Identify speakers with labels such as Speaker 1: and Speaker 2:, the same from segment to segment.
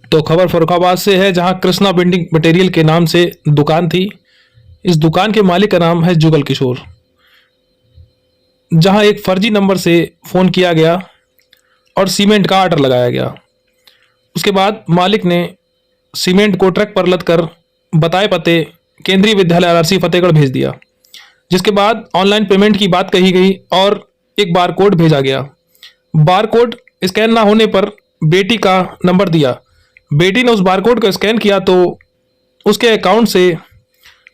Speaker 1: तो खबर फर्रुखाबाद से है, जहां कृष्णा बिल्डिंग मटेरियल के नाम से दुकान थी। इस दुकान के मालिक का नाम है जुगल किशोर। जहां एक फर्जी नंबर से फ़ोन किया गया और सीमेंट का ऑर्डर लगाया गया। उसके बाद मालिक ने सीमेंट को ट्रक पर लद कर बताए पते केंद्रीय विद्यालय आरसी फतेहगढ़ भेज दिया। जिसके बाद ऑनलाइन पेमेंट की बात कही गई और एक बार कोड भेजा गया। बार कोड स्कैन ना होने पर बेटी का नंबर दिया। बेटी ने उस बारकोड को स्कैन किया तो उसके अकाउंट से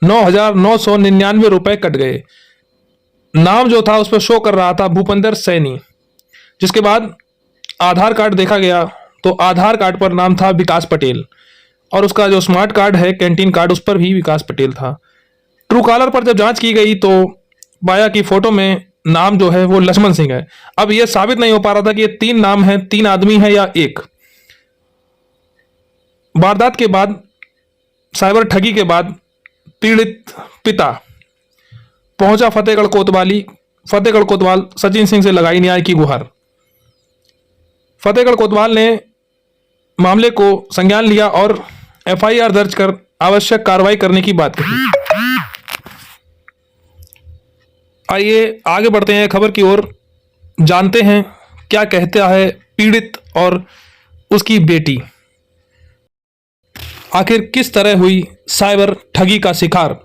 Speaker 1: 9,999 रुपए कट गए। नाम जो था उस पर शो कर रहा था भूपेंद्र सैनी। जिसके बाद आधार कार्ड देखा गया तो आधार कार्ड पर नाम था विकास पटेल और उसका जो स्मार्ट कार्ड है कैंटीन कार्ड उस पर भी विकास पटेल था। ट्रू कॉलर पर जब जांच की गई तो पाया कि फोटो में नाम जो है वो लक्ष्मण सिंह है। अब यह साबित नहीं हो पा रहा था कि ये 3 नाम है, 3 आदमी है या एक। वारदात के बाद, साइबर ठगी के बाद पीड़ित पिता पहुंचा फतेहगढ़ कोतवाल सचिन सिंह से लगाई न्याय की गुहार। फतेहगढ़ कोतवाल ने मामले को संज्ञान लिया और एफआईआर दर्ज कर आवश्यक कार्रवाई करने की बात कही। आइए आगे बढ़ते हैं खबर की ओर, जानते हैं क्या कहता है पीड़ित और उसकी बेटी। आखिर किस तरह हुई साइबर ठगी का शिकार,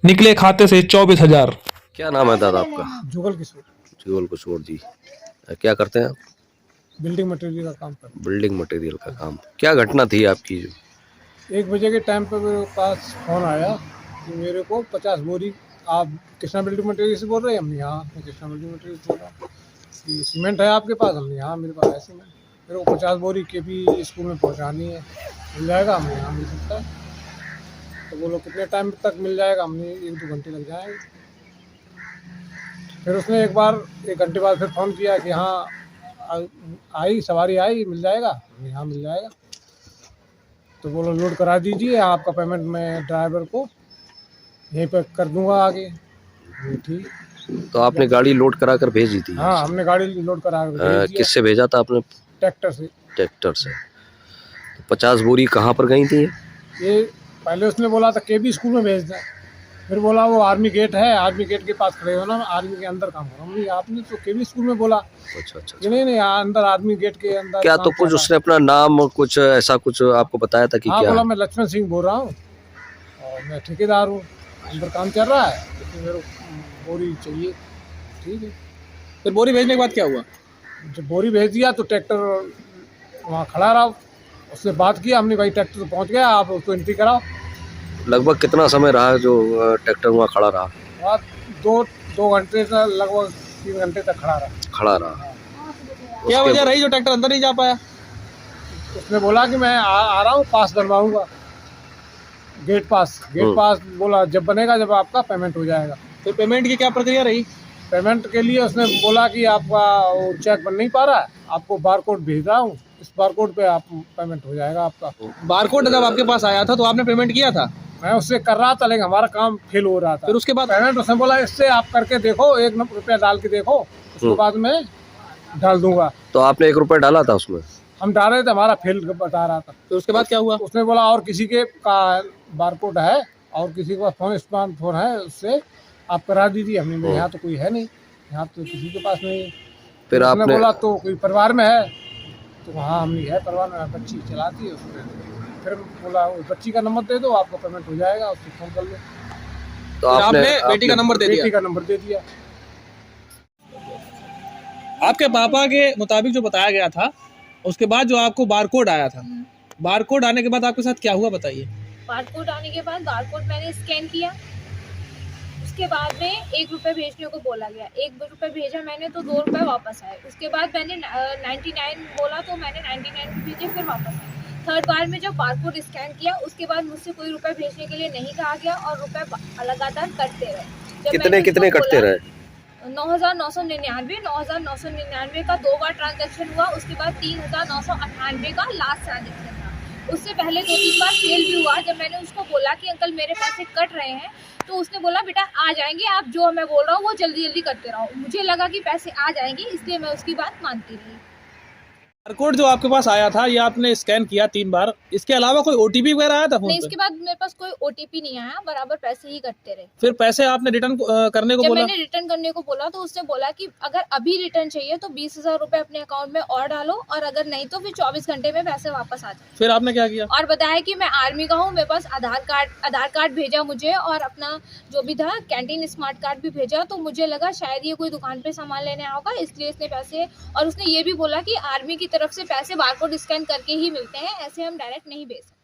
Speaker 1: निकले खाते से 24,000।
Speaker 2: क्या नाम है दादा आपका?
Speaker 3: जुगल किशोर।
Speaker 2: जुगल किशोर जी, क्या करते हैं आप?
Speaker 3: बिल्डिंग मटेरियल का काम करते
Speaker 2: बिल्डिंग मटेरियल का काम। क्या घटना थी आपकी?
Speaker 3: 1 बजे के टाइम पर मेरे पास फ़ोन आया कि मेरे को 50 बोरी, आप कृष्णा बिल्डिंग मटेरियल से बोल रहे हैं? हमने यहाँ कृष्णा बिल्डिंग मटेरियल से बोल रहा हूँ कि सीमेंट है आपके पास? हमने यहाँ मेरे पास है सीमेंट। मेरे को 50 बोरी के भी स्कूल में पहुँचानी है, मिल जाएगा? हमने यहाँ मिल सकता है। तो बोलो कितने टाइम तक मिल जाएगा? हमने 1-2 घंटे लग जाएंगे। फिर उसने एक 1 घंटे बाद फिर फ़ोन किया कि हाँ आई सवारी आई, मिल जाएगा? हमने यहाँ मिल जाएगा। तो बोलो लोड करा दीजिए, आपका पेमेंट मैं ड्राइवर को यहीं पर कर दूंगा आगे। ठीक।
Speaker 2: तो आपने गाड़ी लोड करा कर भेजी थी?
Speaker 3: हाँ, हमने गाड़ी लोड करा कर भेज दिया।
Speaker 2: किससे भेजा था आपने?
Speaker 3: ट्रैक्टर से।
Speaker 2: ट्रैक्टर से। तो 50 बोरी कहाँ पर गई थी?
Speaker 3: ये पहले उसने बोला था केबी स्कूल में भेज दें, फिर बोला वो आर्मी गेट है, आर्मी गेट के पास खड़े हो ना, आर्मी के अंदर काम करो। हमने आपने तो केबी स्कूल में बोला।
Speaker 2: अच्छा।
Speaker 3: नहीं अंदर आर्मी गेट के अंदर।
Speaker 2: क्या तो कुछ उसने अपना नाम कुछ ऐसा कुछ आपको बताया था कि
Speaker 3: हाँ,
Speaker 2: क्या?
Speaker 3: बोला मैं लक्ष्मण सिंह बोल रहा हूँ और मैं ठेकेदार हूँ, अंदर काम चल रहा है, इसमें मेरे को बोरी चाहिए। ठीक है।
Speaker 4: फिर बोरी भेजने के बाद क्या हुआ?
Speaker 3: जब बोरी भेज दिया तो ट्रैक्टर वहाँ खड़ा रहा, उससे बात किया हमने, भाई ट्रैक्टर तो पहुँच गया, आप उसको एंट्री कराओ।
Speaker 2: लगभग कितना समय रहा जो ट्रैक्टर वहाँ खड़ा रहा?
Speaker 3: वहाँ 2 घंटे तक, लगभग 3 घंटे तक खड़ा रहा।
Speaker 4: क्या वजह रही जो ट्रैक्टर अंदर नहीं जा पाया?
Speaker 3: उसने बोला कि मैं आ रहा हूँ, पास बनवाऊंगा, गेट पास बोला जब बनेगा, जब आपका पेमेंट हो जाएगा।
Speaker 4: तो पेमेंट की क्या प्रक्रिया रही?
Speaker 3: पेमेंट के लिए उसने बोला कि आपका वो चेक बन नहीं पा रहा है, आपको बारकोड भेज रहा हूँ, इस बारकोड पे आप पेमेंट हो जाएगा आपका।
Speaker 4: बारकोड जब आपके पास आया था तो आपने पेमेंट किया था?
Speaker 3: मैं उससे कर रहा था, लेकिन हमारा काम फेल हो रहा था।
Speaker 4: फिर उसके बाद
Speaker 3: पेमेंट उसने बोला इससे आप करके देखो, 1 रुपया डाल के देखो, उसके बाद मैं डाल दूंगा।
Speaker 2: तो आपने 1 रुपया डाला था उसमें?
Speaker 3: हम डाल रहे थे, हमारा फेल बता रहा था।
Speaker 4: फिर उसके बाद क्या हुआ?
Speaker 3: उसने बोला और किसी के का बारकोड है और किसी के पास स्मार्टफोन है, उससे आप करा दीजिए। हमने यहाँ तो कोई है नहीं, यहाँ तो किसी के पास नहीं है।
Speaker 2: फिर आपने
Speaker 3: बोला तो कोई परिवार में है, तो हाँ हमने है परिवार में, बच्ची चलाती है उसमें। फिर बोला बच्ची का नंबर दे दो, आपका पेमेंट हो जाएगा, उससे फ़ोन कर लो।
Speaker 2: तो
Speaker 4: आपने बेटी का नंबर दे दिया?
Speaker 3: बेटी का नंबर दे दिया।
Speaker 4: आपके पापा के मुताबिक जो बताया गया था, उसके बाद जो आपको बारकोड आया था, बारकोड आने के बाद आपके साथ क्या हुआ बताइए?
Speaker 5: बारकोड आने के बाद बारकोड मैंने स्कैन किया, उसके बाद में 1 रुपये भेजने को बोला गया, 1 रुपये भेजा मैंने तो 2 रुपये वापस आए। उसके बाद मैंने 99 बोला तो मैंने 99 भेजे, फिर वापस आए। थर्ड बार में जब बारकोड स्कैन किया उसके बाद मुझसे कोई रुपये भेजने के लिए नहीं कहा गया और रुपये लगातार कटते रहे।
Speaker 2: कितने कटते रहे?
Speaker 5: 9,999 का 2 बार ट्रांजैक्शन हुआ, उसके बाद 3,998 का लास्ट ट्रांजैक्शन था। उससे पहले 2-3 बार फेल भी हुआ। जब मैंने उसको बोला कि अंकल मेरे पैसे कट रहे हैं, तो उसने बोला बेटा आ जाएंगे, आप जो मैं बोल रहा हूँ वो जल्दी जल्दी करते रहो। मुझे लगा कि पैसे आ जाएंगे, इसलिए मैं उसकी बात मानती रही।
Speaker 4: बारकोड जो आपके पास आया था ये आपने स्कैन किया 3 बार, इसके अलावा कोई ओटीपी वगैरह आया था फोन
Speaker 5: नहीं,
Speaker 4: पे?
Speaker 5: इसके बाद मेरे पास कोई ओटीपी नहीं आया, बराबर पैसे ही कटते रहे।
Speaker 4: फिर पैसे आपने रिटर्न करने को
Speaker 5: जब
Speaker 4: बोला?
Speaker 5: मैंने रिटर्न करने को बोला तो उसने बोला कि अगर अभी रिटर्न चाहिए तो 20,000 रुपए अपने अकाउंट में और डालो, और अगर नहीं तो फिर 24 घंटे में पैसे वापस आ जाए।
Speaker 4: फिर आपने क्या किया?
Speaker 5: और बताया कि मैं आर्मी का हूँ, मेरे पास आधार कार्ड भेजा मुझे, और अपना जो भी था कैंटीन स्मार्ट कार्ड भी भेजा। तो मुझे लगा शायद ये कोई दुकान पे सामान लेने आया होगा, इसलिए इसने पैसे, और उसने ये भी बोला कि आर्मी की तरफ से पैसे बारकोड स्कैन करके ही मिलते हैं, ऐसे हम डायरेक्ट नहीं भेज सकते।